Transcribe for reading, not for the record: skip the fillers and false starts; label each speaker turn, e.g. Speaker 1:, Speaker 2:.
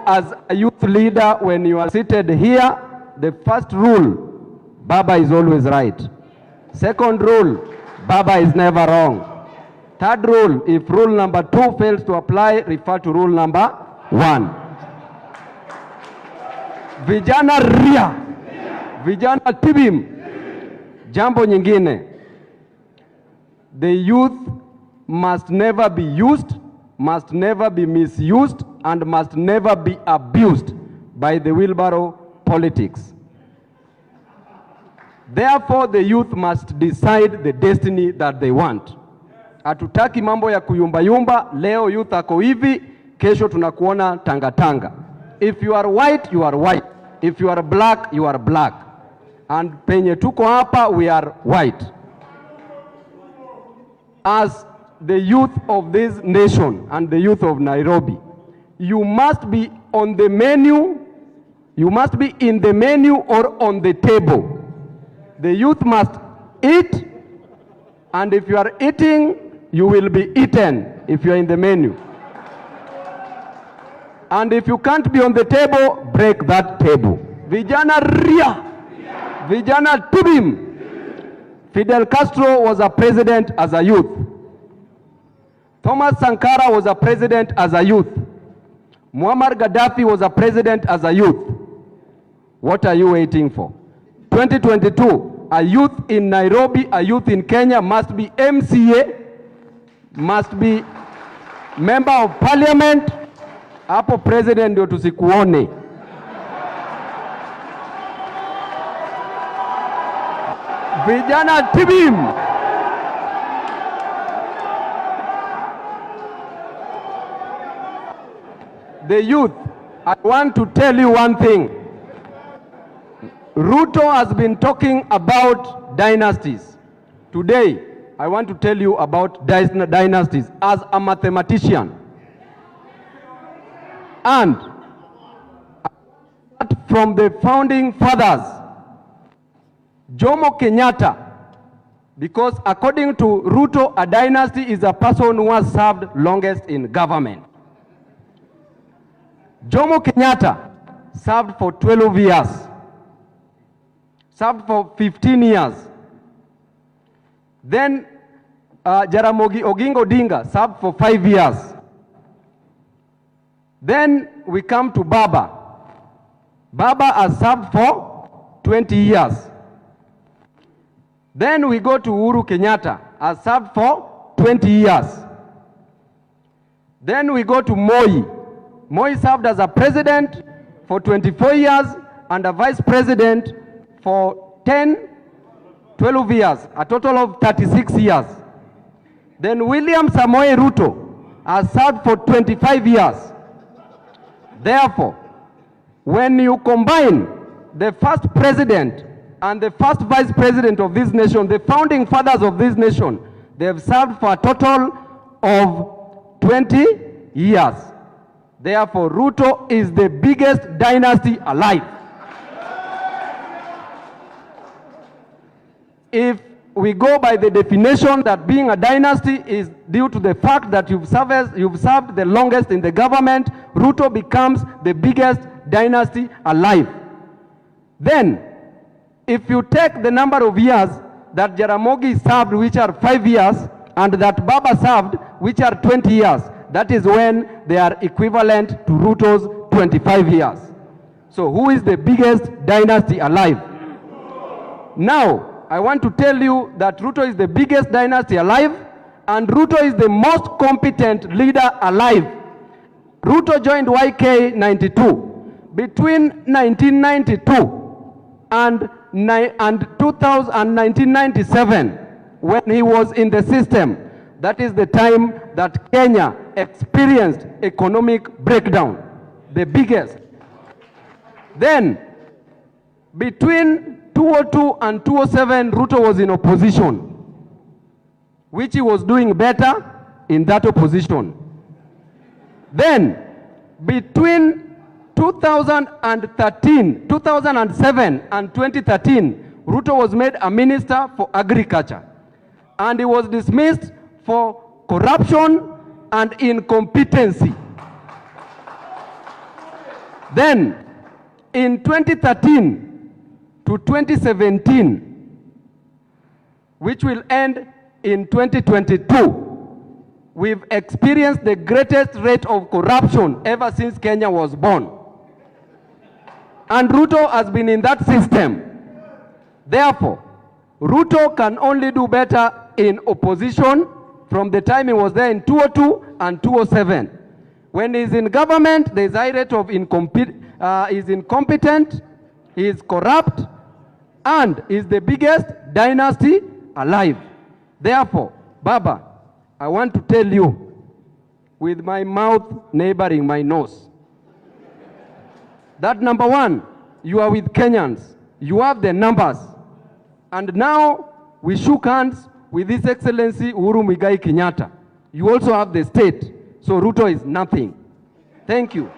Speaker 1: As a youth leader, when you are seated here, the first rule, Baba is always right. Second rule, Baba is never wrong. Third rule, if rule number 2 fails to apply, refer to rule number 1. Vijana ria, vijana tibim. Jambo nyingine, the youth must never be used, must never be misused, and must never be abused by the wheelbarrow politics. Therefore, the youth must decide the destiny that they want. Hatutaki mambo ya kuyumba-yumba, leo youth ako hivi, kesho tunakuona tanga-tanga. If you are white, you are white. If you are black, you are black. And penye tuko hapa, we are white. As the youth of this nation and the youth of Nairobi, you must be on the menu, you must be in the menu or on the table. The youth must eat, and if you are eating, you will be eaten if you are in the menu. And if you can't be on the table, break that table. Vijana ria, vijana tibim. Fidel Castro was a president as a youth. Thomas Sankara was a president as a youth. Muammar Gaddafi was a president as a youth. What are you waiting for? 2022, a youth in Nairobi, a youth in Kenya must be MCA, must be member of parliament. Hapo president ndio tusikuone. Vijana tibim. The youth, I want to tell you one thing. Ruto has been talking about dynasties. Today, I want to tell you about dynasties as a mathematician. And from the founding fathers, Jomo Kenyatta, because according to Ruto, a dynasty is a person who has served longest in government. Jomo Kenyatta served for 12 years, served for 15 years. Then Jaramogi Oginga Odinga served for 5 years. Then we come to Baba. Baba has served for 20 years. Then we go to Uhuru Kenyatta, has served for 20 years. Then we go to Moi. Moi served as a president for 24 years and a vice president for 12 years, a total of 36 years. Then William Samoei Ruto has served for 25 years. Therefore, when you combine the first president and the first vice president of this nation, the founding fathers of this nation, they have served for a total of 20 years. Therefore, Ruto is the biggest dynasty alive. If we go by the definition that being a dynasty is due to the fact that you've served the longest in the government, Ruto becomes the biggest dynasty alive. Then, if you take the number of years that Jaramogi served, which are 5 years, and that Baba served, which are 20 years, that is when they are equivalent to Ruto's 25 years. So who is the biggest dynasty alive? Now, I want to tell you that Ruto is the biggest dynasty alive, and Ruto is the most competent leader alive. Ruto joined YK 92. Between 1992 and 1997, when he was in the system, that is the time that Kenya experienced economic breakdown, the biggest. Then, between 2002 and 2007, Ruto was in opposition, which he was doing better in that opposition. Then, between 2007 and 2013, Ruto was made a minister for agriculture, and he was dismissed for corruption and incompetency. Then, in 2013 to 2017, which will end in 2022, we've experienced the greatest rate of corruption ever since Kenya was born. And Ruto has been in that system. Therefore, Ruto can only do better in opposition from the time he was there in 2002 and 2007. When he's in government, there's a high rate of he's incompetent, he is corrupt, and is the biggest dynasty alive. Therefore, Baba, I want to tell you, with my mouth neighboring my nose, that number one, you are with Kenyans. You have the numbers. And now we shook hands with His Excellency Uhuru Muigai Kenyatta. You also have the state. So Ruto is nothing. Thank you.